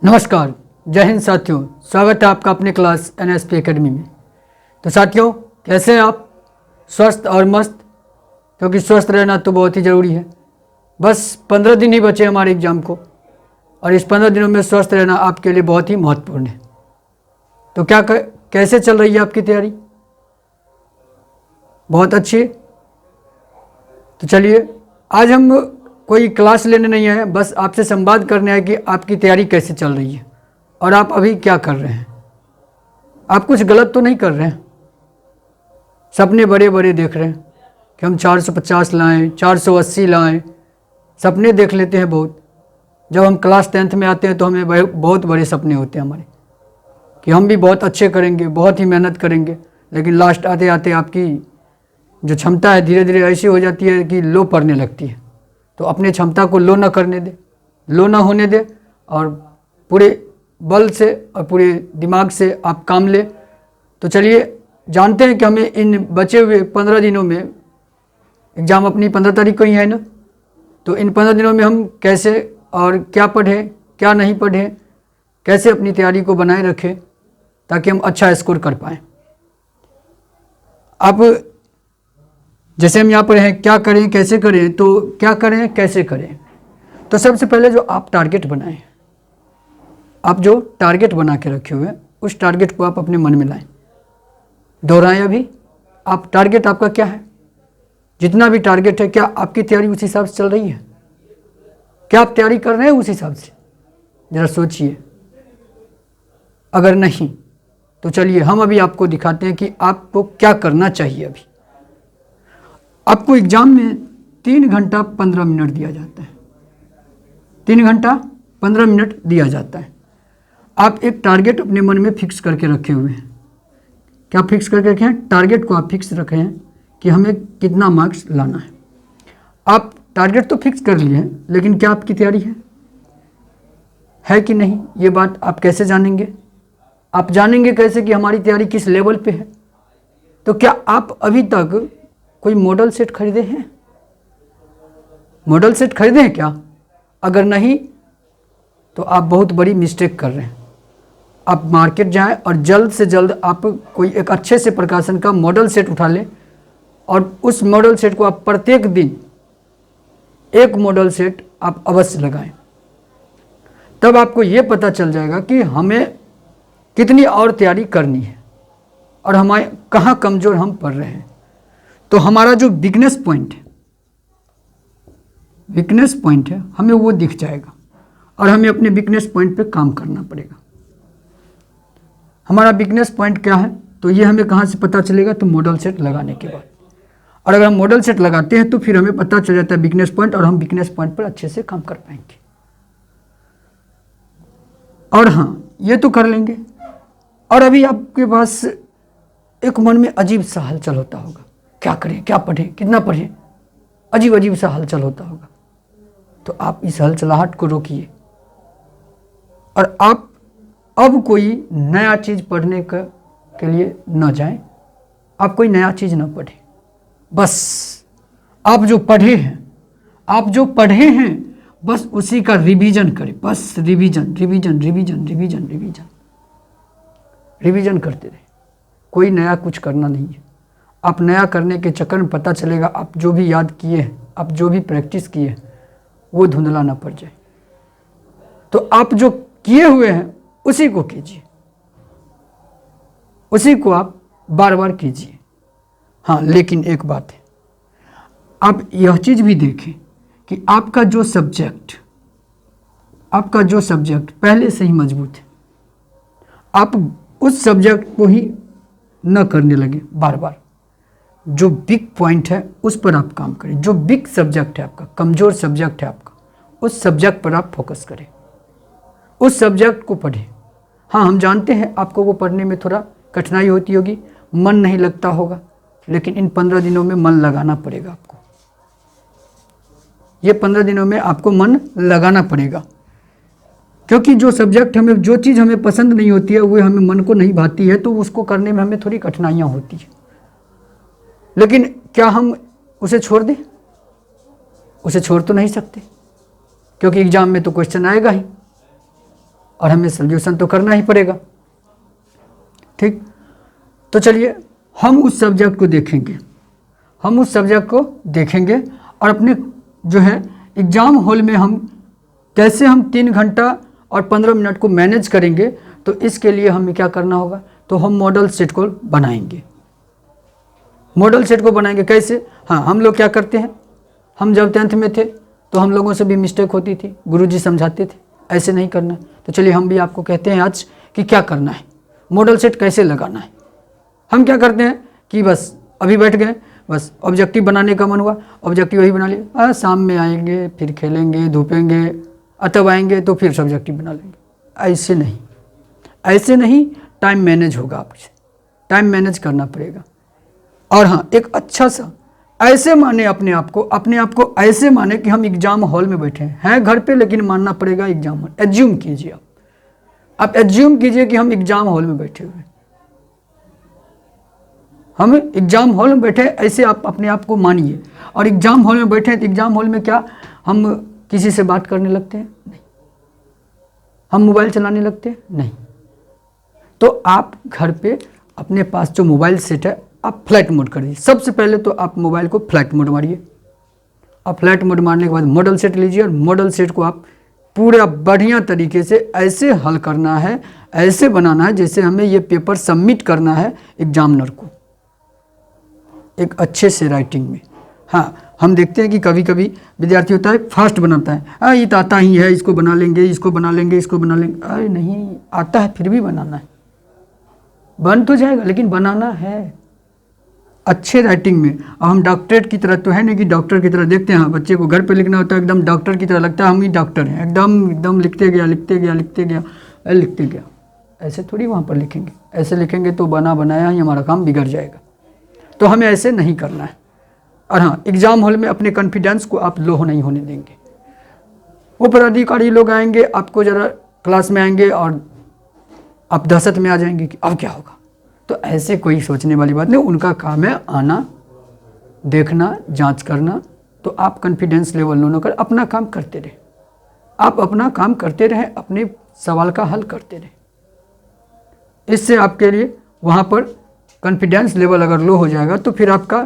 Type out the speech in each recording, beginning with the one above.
नमस्कार, जय हिंद साथियों। स्वागत है आपका अपने क्लास NSP एकेडमी में। तो साथियों, कैसे हैं आप? स्वस्थ और मस्त, क्योंकि स्वस्थ रहना तो बहुत ही ज़रूरी है। बस 15 दिन ही बचे हमारे एग्ज़ाम को, और इस 15 दिनों में स्वस्थ रहना आपके लिए बहुत ही महत्वपूर्ण है। तो कैसे चल रही है आपकी तैयारी? बहुत अच्छी। तो चलिए, आज हम कोई क्लास लेने नहीं आए, बस आपसे संवाद करने आए कि आपकी तैयारी कैसे चल रही है और आप अभी क्या कर रहे हैं। आप कुछ गलत तो नहीं कर रहे हैं। सपने बड़े बड़े देख रहे हैं कि हम 450 लाएं, 480 लाएं, सपने देख लेते हैं बहुत। जब हम क्लास 10th में आते हैं तो हमें बहुत बड़े सपने होते हैं हमारे कि हम भी बहुत अच्छे करेंगे, बहुत ही मेहनत करेंगे। लेकिन लास्ट आते आते आपकी जो क्षमता है धीरे धीरे ऐसी हो जाती है कि लो पड़ने लगती है। तो अपने क्षमता को लो ना करने दे, लो ना होने दे, और पूरे बल से और पूरे दिमाग से आप काम ले। तो चलिए, जानते हैं कि हमें इन बचे हुए 15 दिनों में, एग्ज़ाम अपनी 15 तारीख को ही है ना, तो इन 15 दिनों में हम कैसे और क्या पढ़ें, क्या नहीं पढ़ें, कैसे अपनी तैयारी को बनाए रखें ताकि हम अच्छा स्कोर कर पाएँ। आप जैसे हम यहाँ पर हैं, क्या करें कैसे करें, तो क्या करें कैसे करें। तो सबसे पहले जो आप टारगेट बनाएं, आप जो टारगेट बना के रखे हुए हैं उस टारगेट को आप अपने मन में लाएं, दोहराएं। अभी आप टारगेट आपका क्या है, जितना भी टारगेट है, क्या आपकी तैयारी उस हिसाब से चल रही है? क्या आप तैयारी कर रहे हैं उस हिसाब से? ज़रा सोचिए। अगर नहीं तो चलिए हम अभी आपको दिखाते हैं कि आपको क्या करना चाहिए। अभी आपको एग्ज़ाम में 3 घंटा 15 मिनट दिया जाता है। 3 घंटा 15 मिनट दिया जाता है। आप एक टारगेट अपने मन में फिक्स करके रखे हुए हैं। क्या फिक्स करके रखे हैं? टारगेट को आप फिक्स रखे हैं कि हमें कितना मार्क्स लाना है। आप टारगेट तो फिक्स कर लिए हैं, लेकिन क्या आपकी तैयारी है कि नहीं? ये बात आप कैसे जानेंगे? आप जानेंगे कैसे कि हमारी तैयारी किस लेवल पे है? तो क्या आप अभी तक कोई मॉडल सेट खरीदे हैं? मॉडल सेट खरीदे हैं क्या? अगर नहीं तो आप बहुत बड़ी मिस्टेक कर रहे हैं। आप मार्केट जाएं और जल्द से जल्द आप कोई एक अच्छे से प्रकाशन का मॉडल सेट उठा लें, और उस मॉडल सेट को आप प्रत्येक दिन एक मॉडल सेट आप अवश्य लगाएं। तब आपको ये पता चल जाएगा कि हमें कितनी और तैयारी करनी है और हमारे कहाँ कमज़ोर हम पड़ रहे हैं। तो हमारा जो वीकनेस पॉइंट है हमें वो दिख जाएगा, और हमें अपने वीकनेस पॉइंट पे काम करना पड़ेगा। हमारा वीकनेस पॉइंट क्या है, तो ये हमें कहाँ से पता चलेगा? तो मॉडल सेट लगाने के बाद। और अगर हम मॉडल सेट लगाते हैं तो फिर हमें पता चल जाता है वीकनेस पॉइंट, और हम वीकनेस पॉइंट पर अच्छे से काम कर पाएंगे। और हाँ, ये तो कर लेंगे। और अभी आपके पास एक मन में अजीब सा हलचल होता होगा, क्या करें, क्या पढ़ें, कितना पढ़ें, अजीब अजीब सा हलचल होता होगा। तो आप इस हलचलाहट को रोकिए, और आप अब कोई नया चीज़ पढ़ने के लिए न जाएं। आप कोई नया चीज़ न पढ़ें। बस आप जो पढ़े हैं बस उसी का रिवीजन करें। बस रिवीजन करते रहे। कोई नया कुछ करना नहीं है। आप नया करने के चक्कर में पता चलेगा आप जो भी याद किए हैं, आप जो भी प्रैक्टिस किए हैं, वो धुंधला ना पड़ जाए। तो आप जो किए हुए हैं उसी को कीजिए, उसी को आप बार बार कीजिए। हाँ, लेकिन एक बात है, आप यह चीज़ भी देखें कि आपका जो सब्जेक्ट पहले से ही मजबूत है, आप उस सब्जेक्ट को ही न करने लगे बार बार। जो वीक पॉइंट है उस पर आप काम करें। जो वीक सब्जेक्ट है आपका, कमज़ोर सब्जेक्ट है आपका, उस सब्जेक्ट पर आप फोकस करें, उस सब्जेक्ट को पढ़ें। हाँ, हम जानते हैं आपको वो पढ़ने में थोड़ा कठिनाई होती होगी, मन नहीं लगता होगा, लेकिन इन 15 दिनों में मन लगाना पड़ेगा आपको। ये 15 दिनों में आपको मन लगाना पड़ेगा, क्योंकि जो सब्जेक्ट हमें, जो चीज़ हमें पसंद नहीं होती है, वो हमें मन को नहीं भाती है, तो उसको करने में हमें थोड़ी कठिनाइयाँ होती है। लेकिन क्या हम उसे छोड़ दें? उसे छोड़ तो नहीं सकते, क्योंकि एग्ज़ाम में तो क्वेश्चन आएगा ही। और हमें सॉल्यूशन तो करना ही पड़ेगा। ठीक, तो चलिए हम उस सब्जेक्ट को देखेंगे, हम उस सब्जेक्ट को देखेंगे और अपने जो है एग्ज़ाम हॉल में हम कैसे हम 3 घंटा और 15 मिनट को मैनेज करेंगे। तो इसके लिए हमें क्या करना होगा, तो हम मॉडल सेट को बनाएंगे। मॉडल सेट को बनाएंगे कैसे? हाँ, हम लोग क्या करते हैं, हम जब 10th में थे तो हम लोगों से भी मिस्टेक होती थी, गुरुजी समझाते थे ऐसे नहीं करना। तो चलिए हम भी आपको कहते हैं आज कि क्या करना है, मॉडल सेट कैसे लगाना है। हम क्या करते हैं कि बस अभी बैठ गए, बस ऑब्जेक्टिव बनाने का मन हुआ, ऑब्जेक्टिव वही बना लिया, शाम में आएंगे फिर खेलेंगे धूपेंगे, तब आएंगे तो फिर सब्जेक्टिव बना लेंगे। ऐसे नहीं, ऐसे नहीं, टाइम मैनेज होगा आपसे, टाइम मैनेज करना पड़ेगा। और हाँ, एक अच्छा सा ऐसे माने अपने आप को ऐसे माने कि हम एग्जाम हॉल में बैठे हैं घर पे, लेकिन मानना पड़ेगा एग्जाम हॉल। एज्यूम कीजिए, आप एज्यूम कीजिए कि हम एग्जाम हॉल में बैठे हुए, हम एग्जाम हॉल में बैठे, ऐसे आप अपने आप को मानिए। और एग्जाम हॉल में बैठे हैं तो एग्जाम हॉल में क्या हम किसी से बात करने लगते हैं? नहीं। हम मोबाइल चलाने लगते हैं? नहीं। तो आप घर पे अपने पास जो मोबाइल सेट है आप फ्लाइट मोड कर दीजिए। सबसे पहले तो आप मोबाइल को फ्लाइट मोड मारिए। आप फ्लाइट मोड मारने के बाद मॉडल सेट लीजिए और मॉडल सेट को आप पूरा बढ़िया तरीके से ऐसे हल करना है, ऐसे बनाना है जैसे हमें ये पेपर सबमिट करना है एग्जामिनर को एक अच्छे से राइटिंग में। हाँ, हम देखते हैं कि कभी कभी विद्यार्थी होता है फास्ट बनाता है, ये तो आता ही है, इसको बना लेंगे, इसको बना लेंगे, इसको बना लेंगे। अरे नहीं, आता है फिर भी बनाना है, बन तो जाएगा लेकिन बनाना है अच्छे राइटिंग में। अब हम डॉक्टरेट की तरह तो है नहीं कि डॉक्टर की तरह देखते हैं, हाँ बच्चे को घर पे लिखना होता है एकदम डॉक्टर की तरह लगता है हम ही डॉक्टर हैं, एकदम लिखते गया। ऐसे थोड़ी वहाँ पर लिखेंगे, ऐसे लिखेंगे तो बना बनाया ही हमारा काम बिगड़ जाएगा। तो हमें ऐसे नहीं करना है। और हाँ, एग्जाम हॉल में अपने कॉन्फिडेंस को आप लो नहीं होने देंगे। वो पदाधिकारी लोग आएंगे, आपको ज़रा क्लास में आएंगे और आप दहशत में आ जाएंगे कि अब क्या होगा। तो ऐसे कोई सोचने वाली बात नहीं, उनका काम है आना, देखना, जांच करना। तो आप कॉन्फिडेंस लेवल लो कर अपना काम करते रहे, आप अपना काम करते रहे, अपने सवाल का हल करते रहे। इससे आपके लिए वहाँ पर कॉन्फिडेंस लेवल अगर लो हो जाएगा तो फिर आपका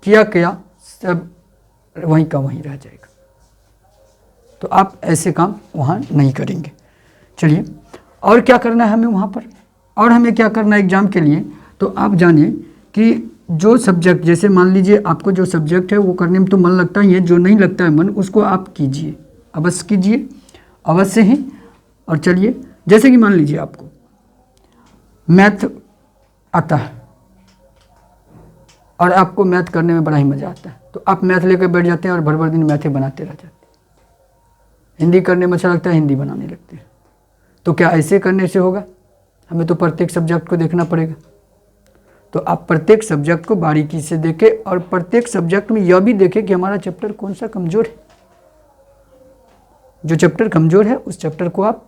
किया सब वहीं का वहीं रह जाएगा। तो आप ऐसे काम वहाँ नहीं करेंगे। चलिए, और क्या करना है हमें वहाँ पर, और हमें क्या करना है एग्ज़ाम के लिए। तो आप जानिए कि जो सब्जेक्ट, जैसे मान लीजिए आपको जो सब्जेक्ट है वो करने में तो मन लगता ही है, जो नहीं लगता है मन उसको आप कीजिए, अवश्य कीजिए, अवश्य ही। और चलिए, जैसे कि मान लीजिए आपको मैथ आता है और आपको मैथ करने में बड़ा ही मज़ा आता है, तो आप मैथ लेकर बैठ जाते हैं और भर भर दिन मैथ ही बनाते रह जाते हैं। हिंदी करने में अच्छा लगता है, हिंदी बनाने लगते हैं। तो क्या ऐसे करने से होगा? हमें तो प्रत्येक सब्जेक्ट को देखना पड़ेगा। तो आप प्रत्येक सब्जेक्ट को बारीकी से देखें और प्रत्येक सब्जेक्ट में यह भी देखें कि हमारा चैप्टर कौन सा कमज़ोर है। जो चैप्टर कमज़ोर है उस चैप्टर को आप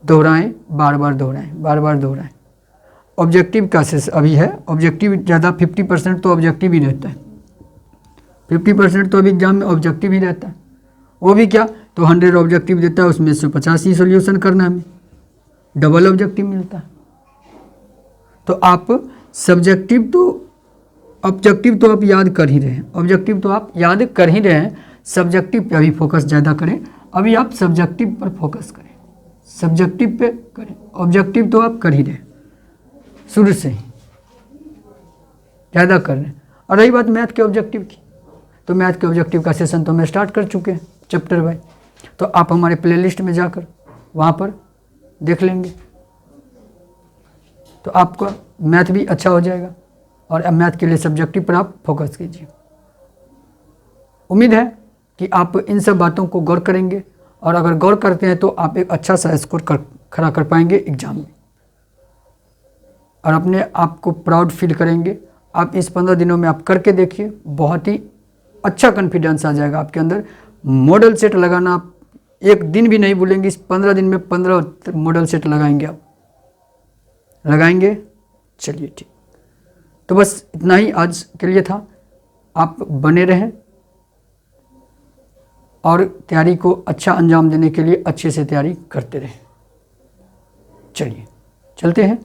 दोहराएं, बार बार दोहराएं। ऑब्जेक्टिव का अभी है, ऑब्जेक्टिव ज़्यादा 50% तो ऑब्जेक्टिव ही रहता है, 50% तो अभी एग्जाम में ऑब्जेक्टिव ही रहता है। वो भी क्या, तो 100 ऑब्जेक्टिव देता है, उसमें से 50 ही सोल्यूशन करना है, हमें डबल ऑब्जेक्टिव मिलता है। तो आप ऑब्जेक्टिव तो आप याद कर ही रहे हैं, ऑब्जेक्टिव तो आप याद कर ही रहे हैं, सब्जेक्टिव पे अभी फोकस ज़्यादा करें। अभी आप सब्जेक्टिव पर फोकस करें, सब्जेक्टिव पे करें, ऑब्जेक्टिव तो आप कर ही रहे हैं शुरू से ही, ज़्यादा कर रहे हैं। और रही बात मैथ के ऑब्जेक्टिव की, तो मैथ के ऑब्जेक्टिव का सेशन तो मैं स्टार्ट कर चुके हैं चैप्टर वाइज, तो आप हमारे प्लेलिस्ट में जाकर वहाँ पर देख लेंगे, तो आपका मैथ भी अच्छा हो जाएगा। और अब मैथ के लिए सब्जेक्टिव पर आप फोकस कीजिए। उम्मीद है कि आप इन सब बातों को गौर करेंगे, और अगर गौर करते हैं तो आप एक अच्छा सा स्कोर खड़ा कर पाएंगे एग्जाम में, और अपने आप को प्राउड फील करेंगे। आप इस 15 दिनों में आप करके देखिए, बहुत ही अच्छा कॉन्फिडेंस आ जाएगा आपके अंदर। मॉडल सेट लगाना आप एक दिन भी नहीं भूलेंगे, इस 15 दिन में 15 मॉडल सेट लगाएंगे, आप लगाएंगे। चलिए ठीक, तो बस इतना ही आज के लिए था। आप बने रहें और तैयारी को अच्छा अंजाम देने के लिए अच्छे से तैयारी करते रहें। चलिए चलते हैं।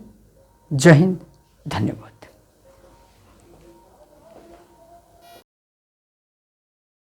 जय हिंद, धन्यवाद।